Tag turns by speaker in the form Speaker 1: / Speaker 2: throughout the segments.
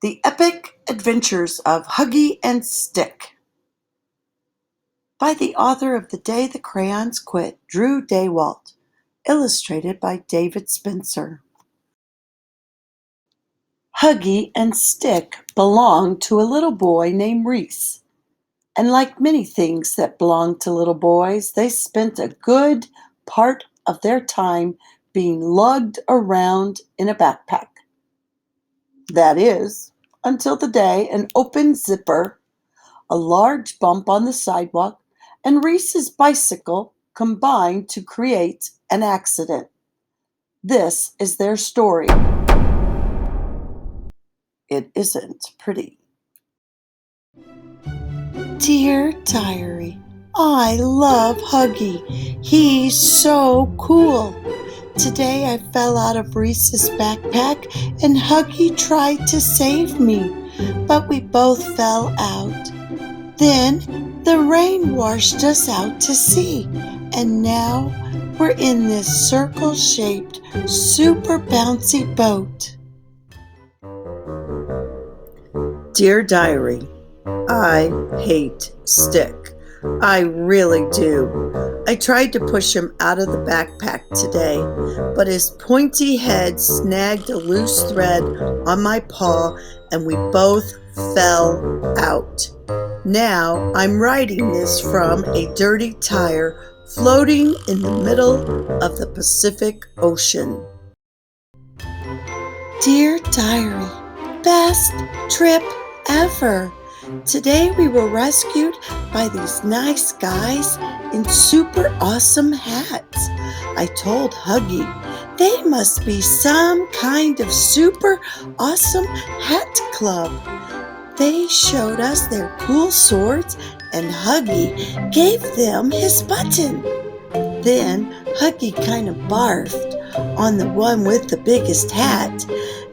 Speaker 1: The Epic Adventures of Huggie and Stick by the author of The Day the Crayons Quit, Drew Daywalt, illustrated by David Spencer. Huggie and Stick belonged to a little boy named Reese, and like many things that belong to little boys, they spent a good part of their time being lugged around in a backpack. That is, until the day an open zipper, a large bump on the sidewalk, and Reese's bicycle combined to create an accident. This is their story. It isn't pretty. Dear Diary, I love Huggie. He's so cool. Today I fell out of Reese's backpack and Huggie tried to save me, but we both fell out. Then the rain washed us out to sea, and now we're in this circle-shaped, super bouncy boat. Dear Diary, I hate Stick. I really do. I tried to push him out of the backpack today, but his pointy head snagged a loose thread on my paw and we both fell out. Now I'm writing this from a dirty tire floating in the middle of the Pacific Ocean. Dear Diary, best trip ever. Today we were rescued by these nice guys in super awesome hats. I told Huggie they must be some kind of super awesome hat club. They showed us their cool swords and Huggie gave them his button. Then Huggie kind of barfed on the one with the biggest hat,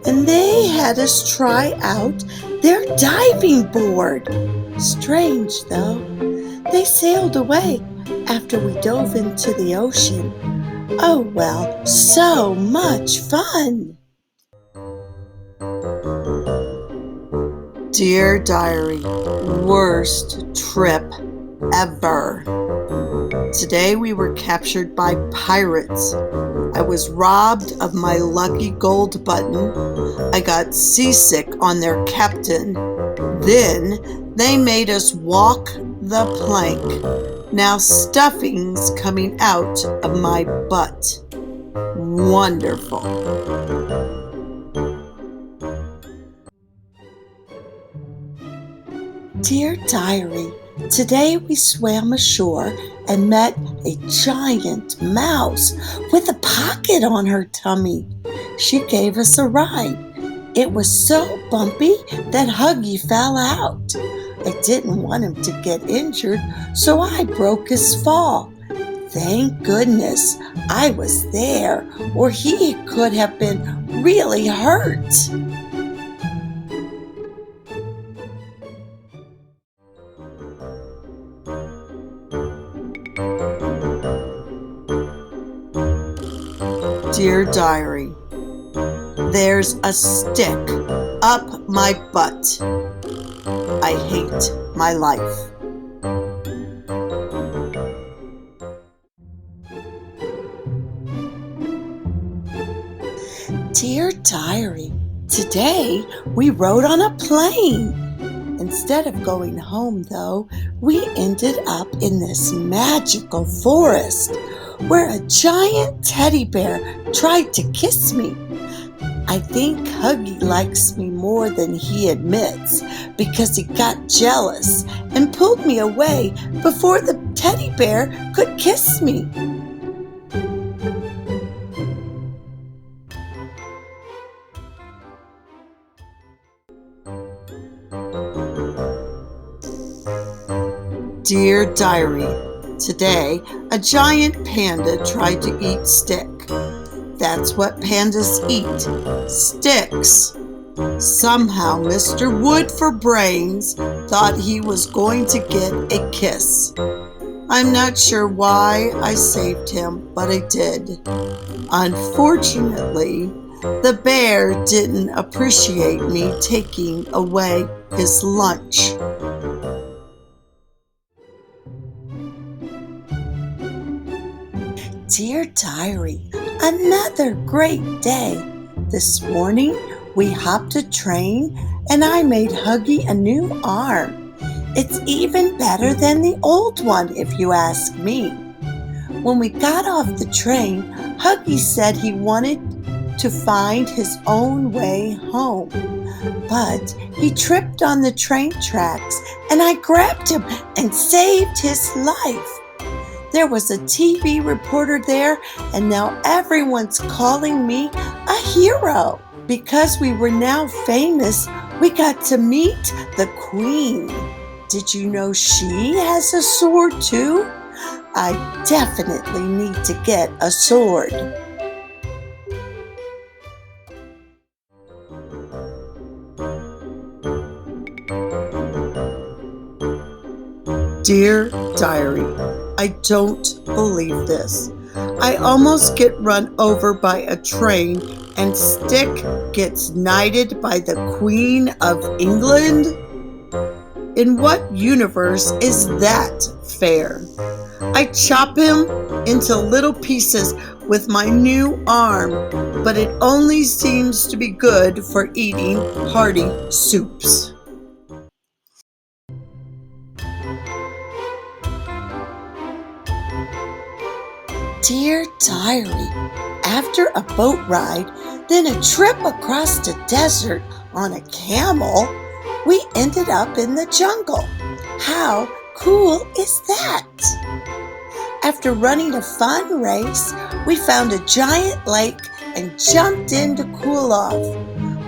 Speaker 1: and they had us try out their diving board. Strange, though. They sailed away after we dove into the ocean. Oh well, so much fun! Dear Diary, worst trip ever. Today we were captured by pirates. I was robbed of my lucky gold button. I got seasick on their captain. Then they made us walk the plank. Now stuffing's coming out of my butt. Wonderful. Dear Diary, today we swam ashore and met a giant mouse with a pocket on her tummy. She gave us a ride. It was so bumpy that Huggie fell out. I didn't want him to get injured, so I broke his fall. Thank goodness I was there, or he could have been really hurt. Dear Diary, there's a stick up my butt. I hate my life. Dear Diary, today we rode on a plane. Instead of going home, though, we ended up in this magical forest where a giant teddy bear tried to kiss me. I think Huggie likes me more than he admits because he got jealous and pulled me away before the teddy bear could kiss me. Dear Diary, today a giant panda tried to eat Stick. That's what pandas eat, sticks. Somehow Mr. Wood for Brains thought he was going to get a kiss. I'm not sure why I saved him, but I did. Unfortunately, The bear didn't appreciate me taking away his lunch. Dear Diary, another great day. This morning we hopped a train and I made Huggie a new arm. It's even better than the old one, if you ask me. When we got off the train, Huggie said he wanted to find his own way home. But he tripped on the train tracks and I grabbed him and saved his life. There was a TV reporter there and now everyone's calling me a hero. Because we were now famous, we got to meet the Queen. Did you know she has a sword too? I definitely need to get a sword. Dear Diary, I don't believe this. I almost get run over by a train and Stick gets knighted by the Queen of England? In what universe is that fair? I chop him into little pieces with my new arm, but it only seems to be good for eating hearty soups. Dear Diary, after a boat ride, then a trip across the desert on a camel, we ended up in the jungle. How cool is that? After running a fun race, we found a giant lake and jumped in to cool off.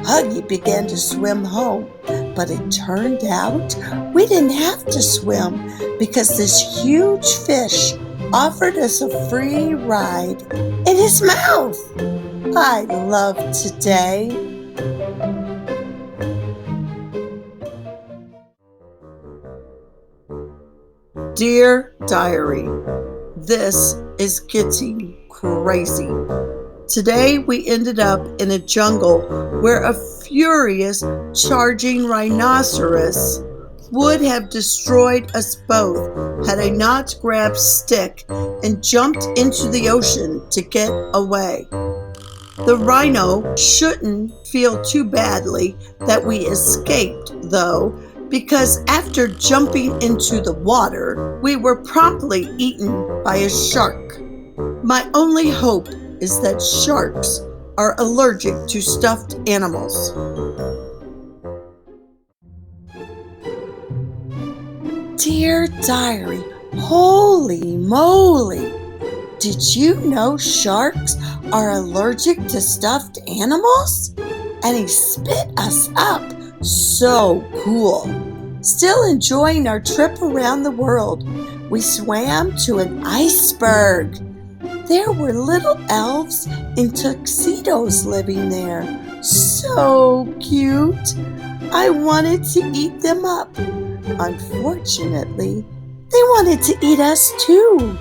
Speaker 1: Huggie began to swim home, but it turned out we didn't have to swim because this huge fish offered us a free ride in his mouth. I love today. Dear Diary, this is getting crazy. Today we ended up in a jungle where a furious charging rhinoceros would have destroyed us both had I not grabbed Stick and jumped into the ocean to get away. The rhino shouldn't feel too badly that we escaped, though, because after jumping into the water, we were promptly eaten by a shark. My only hope is that sharks are allergic to stuffed animals. Dear Diary, holy moly! Did you know sharks are allergic to stuffed animals? And he spit us up. So cool. Still enjoying our trip around the world. We swam to an iceberg. There were little elves in tuxedos living there. So cute. I wanted to eat them up. Unfortunately, they wanted to eat us too.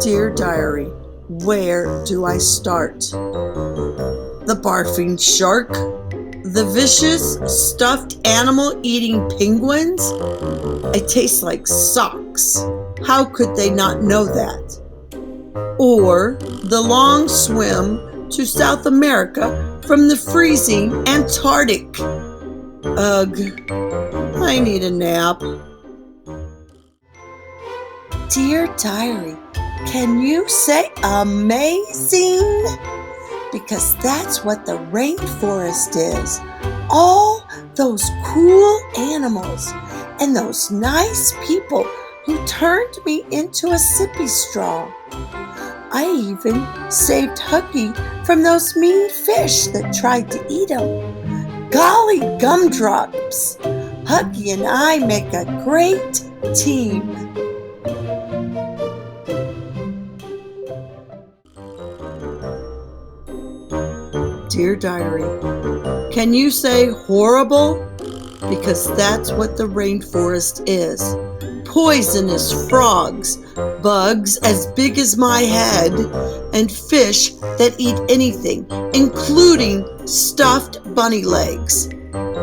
Speaker 1: Dear Diary, where do I start? The barfing shark? The vicious stuffed animal eating penguins? It tastes like socks. How could they not know that? Or the long swim to South America from the freezing Antarctic. Ugh, I need a nap. Dear Diary, can you say amazing? Because that's what the rainforest is. All those cool animals and those nice people who turned me into a sippy straw. I even saved Huggie from those mean fish that tried to eat him. Golly gumdrops! Huggie and I make a great team. Dear Diary, can you say horrible? Because that's what the rainforest is. poisonous frogs, bugs as big as my head, and fish that eat anything, including stuffed bunny legs.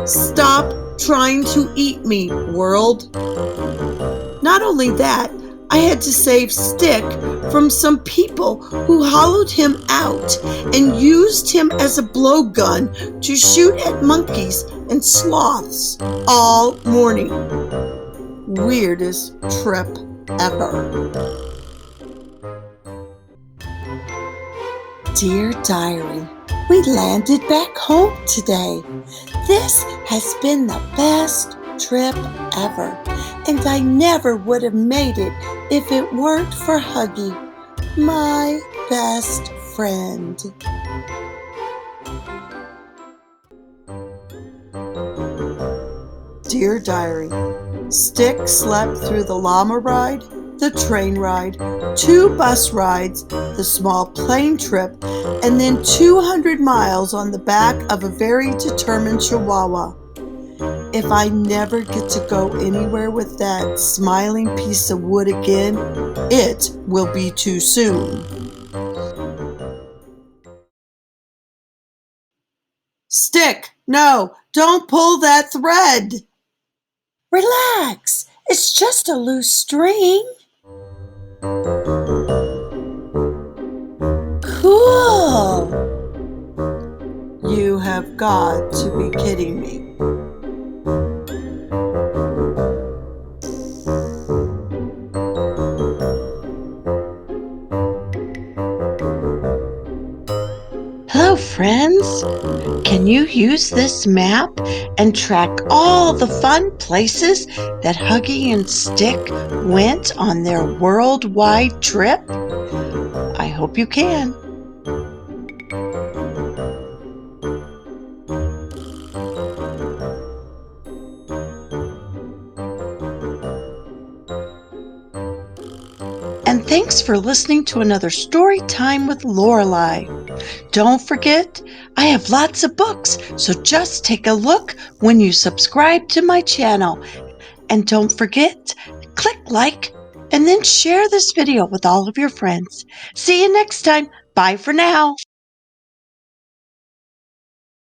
Speaker 1: Stop trying to eat me, world. Not only that, I had to save Stick from some people who hollowed him out and used him as a blowgun to shoot at monkeys and sloths all morning. Weirdest trip ever. Dear Diary, we landed back home today. This has been the best trip ever, and I never would have made it if it weren't for Huggie, my best friend. Dear Diary, Stick slept through the llama ride, the train ride, 2 bus rides, the small plane trip, and then 200 miles on the back of a very determined chihuahua. If I never get to go anywhere with that smiling piece of wood again, it will be too soon. Stick, no, don't pull that thread. Relax, it's just a loose string. Cool. You have got to be kidding me. Hello, friends. Can you use this map and track all the fun places that Huggie and Stick went on their worldwide trip? I hope you can. And thanks for listening to another Story Time with Lorelei. Don't forget, I have lots of books, so just take a look when you subscribe to my channel. And don't forget, click like and then share this video with all of your friends. See you next time. Bye for now.